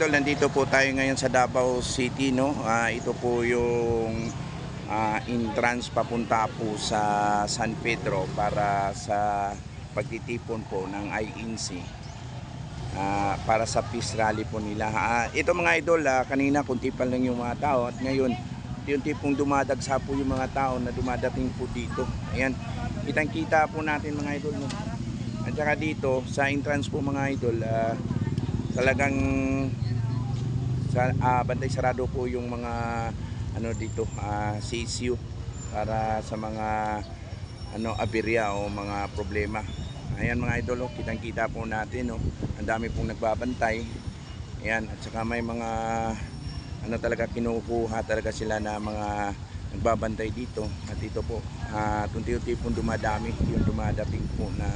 idol, nandito po tayo ngayon sa Davao City, no? Ito po yung entrance papunta po sa San Pedro para sa pagtitipon po ng INC para sa peace rally po nila. Ito mga idol, kanina kunti pa lang yung mga tao at ngayon yung tipong dumadagsa po yung mga tao na dumadating po dito. Ayan, kitang-kita po natin mga idol, no? At saka dito sa entrance po mga idol, talagang bantay sarado po yung mga ano dito, CSU para sa mga aberya o mga problema. Ayan mga idol, kitang-kita po natin, ang dami pong nagbabantay. Ayan, at saka may mga talaga kinukuha talaga sila na mga nagbabantay dito. At dito po tunti-unti pong dumadami yung dumadating po na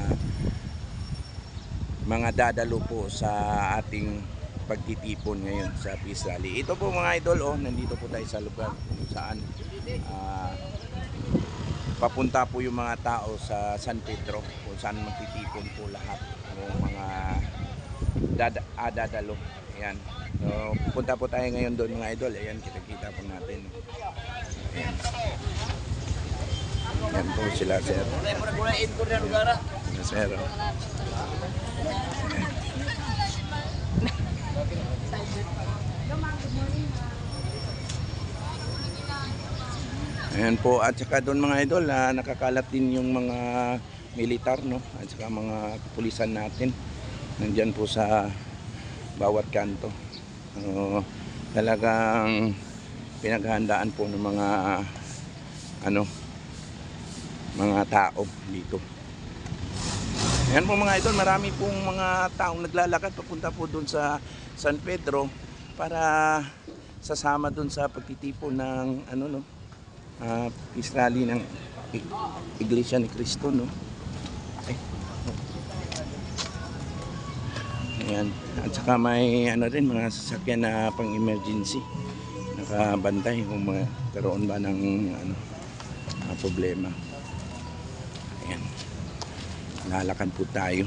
mga dadalo po sa ating pagtitipon ngayon sa peace rally. Ito po mga idol, nandito po tayo sa lugar kung saan papunta po yung mga tao sa San Pedro, kung saan magtitipon po lahat ng mga dadalo. Ayan. So, pupunta po tayo ngayon doon mga idol. Ayan, kita-kita po natin. Ayan. Ayan po sila, sir. Sir. Ayan po, at saka doon mga idol, nakakalat din yung mga militar, no? At saka mga kapulisan natin nandyan po sa bawat kanto. Talagang pinaghahandaan po ng mga mga tao dito. Ayan po mga idol, marami pong mga taong naglalakad papunta po doon sa San Pedro para sasama doon sa pagtitipon ng peace rally ng Iglesia ni Cristo, no? Ayan, at saka may rin mga sasakyan na pang emergency nakabantay kung magkaroon ba ng problema. Ayan, lalakad po tayo.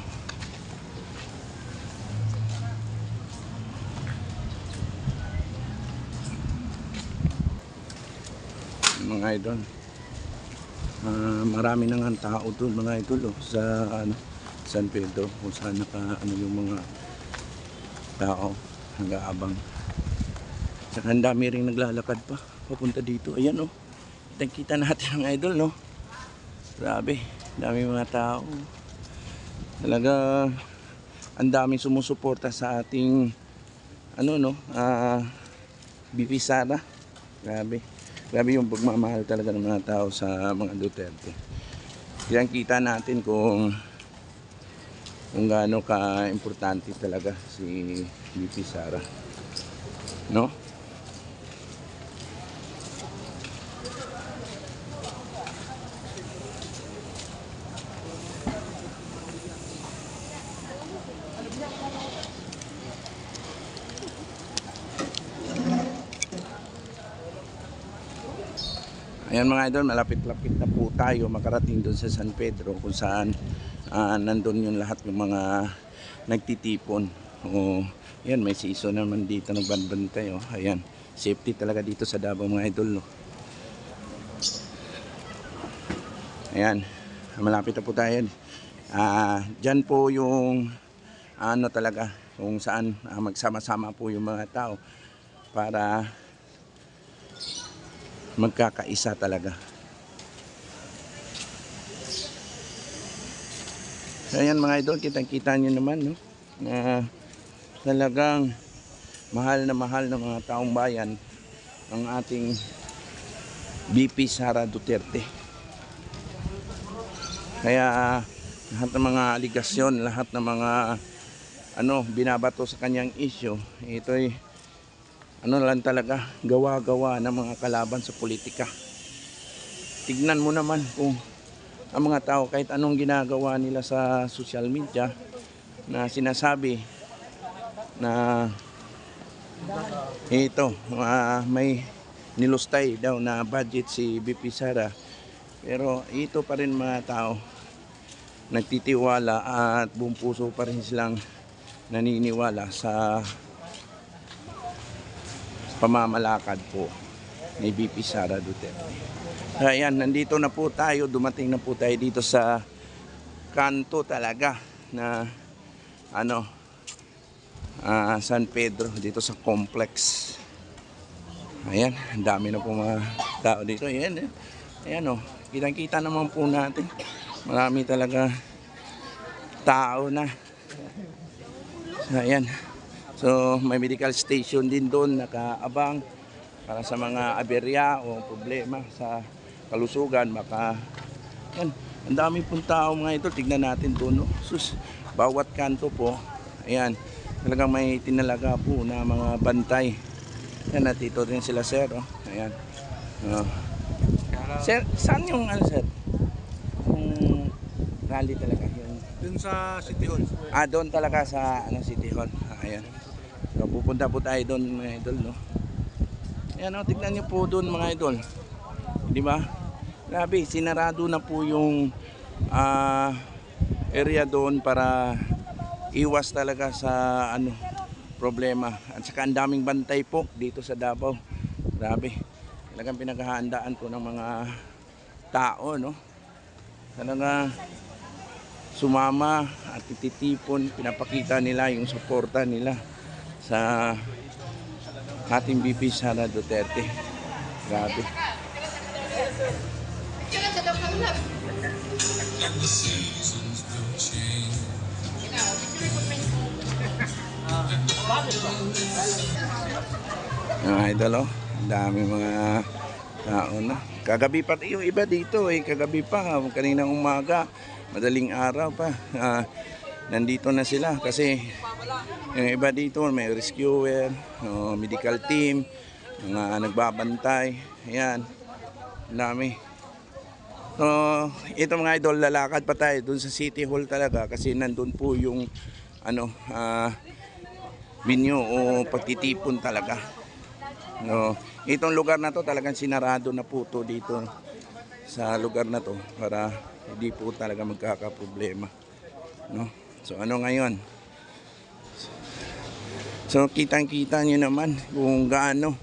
Mga idol, marami nang tao doon mga idol, sa San Pedro, kung saan yung mga tao nag-aabang. Saka ang dami rin naglalakad pa papunta dito. Ayan, kita natin ang idol, no? Grabe, dami mga tao. Talaga ang daming sumusuporta sa ating BP Sara. Grabe yung pagmamahal talaga ng mga tao sa mga Duterte. Yan kita natin kung gaano ka-importante talaga si BP Sara, no? Ayan mga idol, malapit-lapit na po tayo makarating doon sa San Pedro, kung saan nandun yung lahat ng mga nagtitipon. Ayan, may season naman dito nagbabantay. Ayan, safety talaga dito sa Davao mga idol, no? Ayan, malapit na po tayo. Dyan po yung talaga kung saan magsama-sama po yung mga tao para magkakaisa talaga. So, ayan mga idol, kitang-kita nyo naman, no? Na talagang mahal na mahal ng mga taong bayan ang ating BP Sara Duterte. Kaya lahat ng mga aligasyon, lahat ng mga binabato sa kanyang issue, ito'y lang talaga, gawa-gawa ng mga kalaban sa politika. Tignan mo naman kung ang mga tao kahit anong ginagawa nila sa social media na sinasabi na may nilustay daw na budget si BP Sara, pero ito pa rin mga tao nagtitiwala at buong puso pa rin silang naniniwala sa pamamalakad po ni VP Sara Duterte. Ayan, nandito na po tayo, dumating na po tayo dito sa kanto talaga na San Pedro, dito sa complex. Ayan, ang dami na po mga tao dito. Ayan, ayan o, kitang-kita naman po natin. Marami talaga tao na. Ayan. So, may medical station din doon nakaabang para sa mga aberya o problema sa kalusugan. Baka, yan, ang dami pong tao mga ito. Tignan natin doon. No? Sus, bawat kanto po, ayan, talagang may tinalaga po na mga bantay. Yan, natito rin sila sir. Oh. Ayan. Sir, saan yung sir? Yung rally talaga. Dun sa City Hall. Doon talaga sa City Hall. Ayan. So, pupunta po tayo doon mga idol, no? Ayan, tignan niyo po doon mga idol. Di ba? Grabe, sinarado na po yung area doon para iwas talaga sa problema. At saka ang daming bantay po dito sa Davao. Grabe. Talagang pinaghahandaan po ng mga tao, no? Talaga sumama at titipon, pinapakita nila yung suporta nila sa ating VP Sara Duterte. Grabe. Mga idol, ang dami mga tao na. Kagabi pa yung iba dito kagabi pa, kaninang umaga, madaling araw pa. Nandito na sila kasi yung iba dito may rescuer, medical team, mga nagbabantay. Ayan, dami. So, ito mga idol, lalakad pa tayo dun sa City Hall talaga kasi nandun po yung binyo o pagtitipon talaga. No, itong lugar na to talagang sinarado na po to dito sa lugar na to para hindi po talaga magkakaproblema. No? So ano ngayon? So kitang-kita nyo naman kung gaano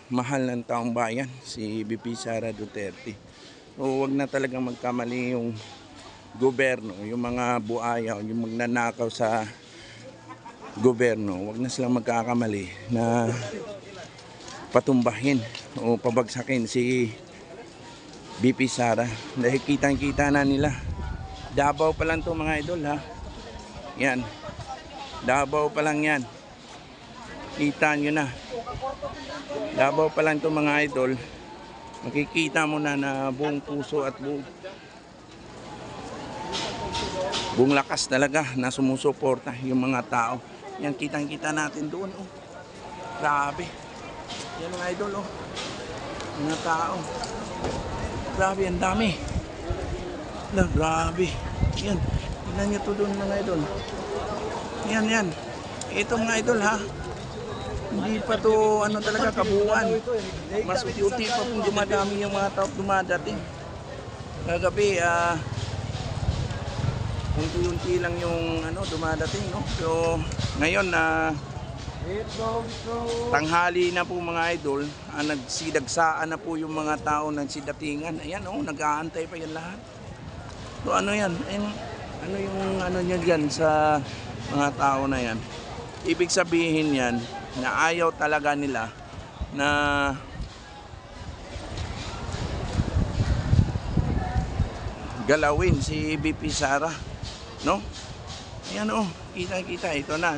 mahal ng taong bayan si VP Sara Duterte. So wag na talagang magkamali yung gobyerno, yung mga buaya, yung magnanakaw sa gobyerno. Wag na silang magkakamali na patumbahin o pabagsakin si VP Sara. Dahil kitang-kita na nila. Davao pa lang to mga idol ha. Yan. Davao pa lang yan. Kita nyo na. Davao pa lang to mga idol. Makikita mo na na buong puso at buong lakas talaga na sumusuporta yung mga tao. Yan, kitang-kita natin doon. Oh. Grabe. Yan mga idol. Oh. Mga tao. Grabe, ang dami. Grabe. Yan. Tingnan nyo to doon mga idol. Yan, yan. Ito mga idol ha. Hindi pa to talaga kabuuan. Mas beauty pa kung dumadami yung mga tao dumadating. Kagabi, unti-unti lang yung dumadating, no? So, ngayon tanghali na po mga idol, nagsidagsaan na po yung mga tao nagsidatingan. Ayan, nag-aantay pa yan lahat. So ano yan? Ano yung nyo dyan sa mga tao na yan? Ibig sabihin yan na ayaw talaga nila na galawin si VP Sara, no? Ayan kita-kita ito na.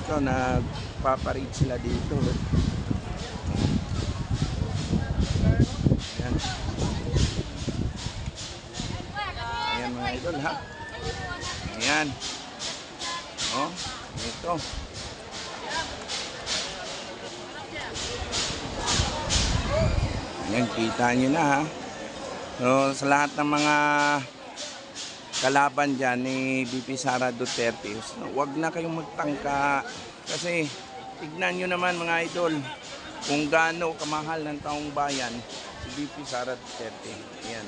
Ito nagpaparid sila dito. Ayan. Ayan mga idol ha. Ayan. Ito. Ayan, kita nyo na ha. So, sa lahat ng mga kalaban dyan ni VP Sara Duterte, huwag na kayong magtangka kasi tignan nyo naman mga idol kung gaano kamahal ng taong bayan si VP Sara Duterte. Ayan.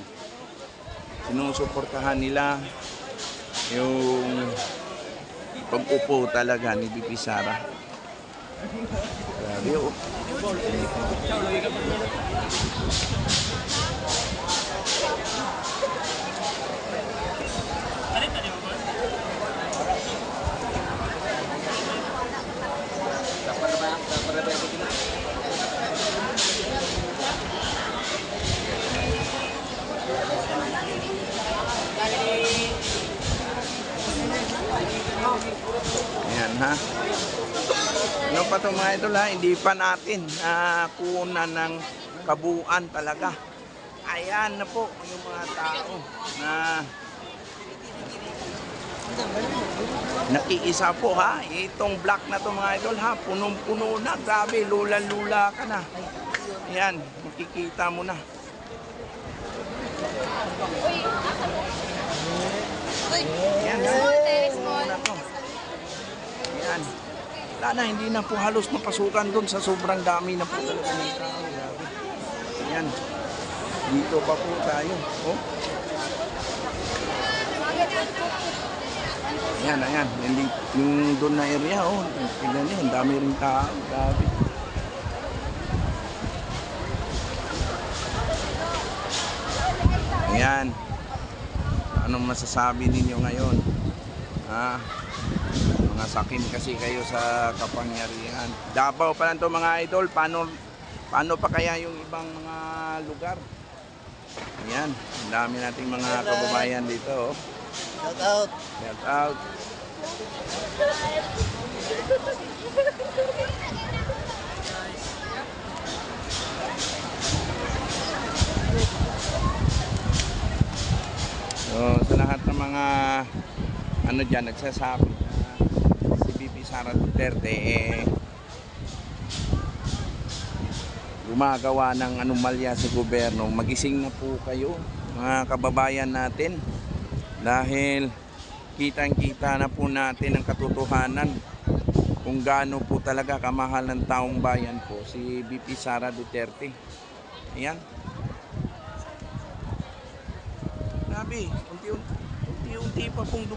Sinusuportahan nila yung pag-upo talaga ni VP Sara. Grabe oh. Ayan ha. Ano pa ito mga idol ha, hindi pa natin kunan ng kabuuan talaga. Ayan na po yung mga tao na nakiisa po ha. Itong block na to mga idol ha, punong-puno na. Grabe, lula-lula ka na. Ayan, makikita mo na. Ayan ha, puno na to. Ayan. Wala na, hindi na po halos mapasukan doon sa sobrang dami na po talaga ng tao. Grabe. Ayan. Dito pa po tayo. Oh. Ayan, ayan. Yung doon na area, oh. Tignan niyo, ang dami rin tao. Grabe. Ayan. Anong masasabi ninyo ngayon? Mga sakin kasi kayo sa kapangyarihan. Davao pa lang to mga idol. Paano pa kaya yung ibang mga lugar? Ayan, ang dami nating mga kababayan dito. Oh. Shout out. Shout out. So, sa lahat ng mga ano dyan, nagsasabi na si VP Sara Duterte gumagawa ng anomalya sa gobyerno. Magising na po kayo mga kababayan natin dahil kitang-kita na po natin ang katotohanan kung gaano po talaga kamahal ng taong bayan po si VP Sara Duterte. Ayan. Grabe, unti-unti pa pong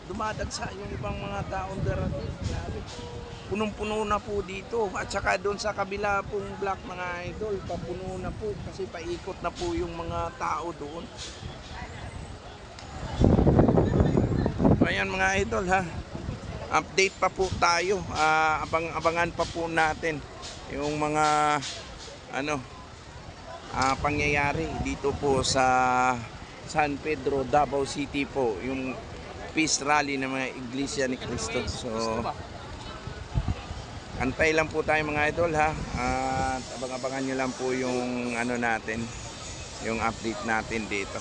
dumadagsa yung ibang mga taong darating. Grabe. Punong-puno na po dito. At saka doon sa kabila pong block mga idol, papuno na po kasi paikot na po yung mga tao doon. Ayan mga idol ha. Update pa po tayo. Abangan pa po natin yung mga pangyayari dito po sa San Pedro, Davao City po, yung peace rally ng mga Iglesia ni Cristo. So, antay lang po tayo mga idol ha. At abang-abangan nyo lang po yung natin, yung update natin dito.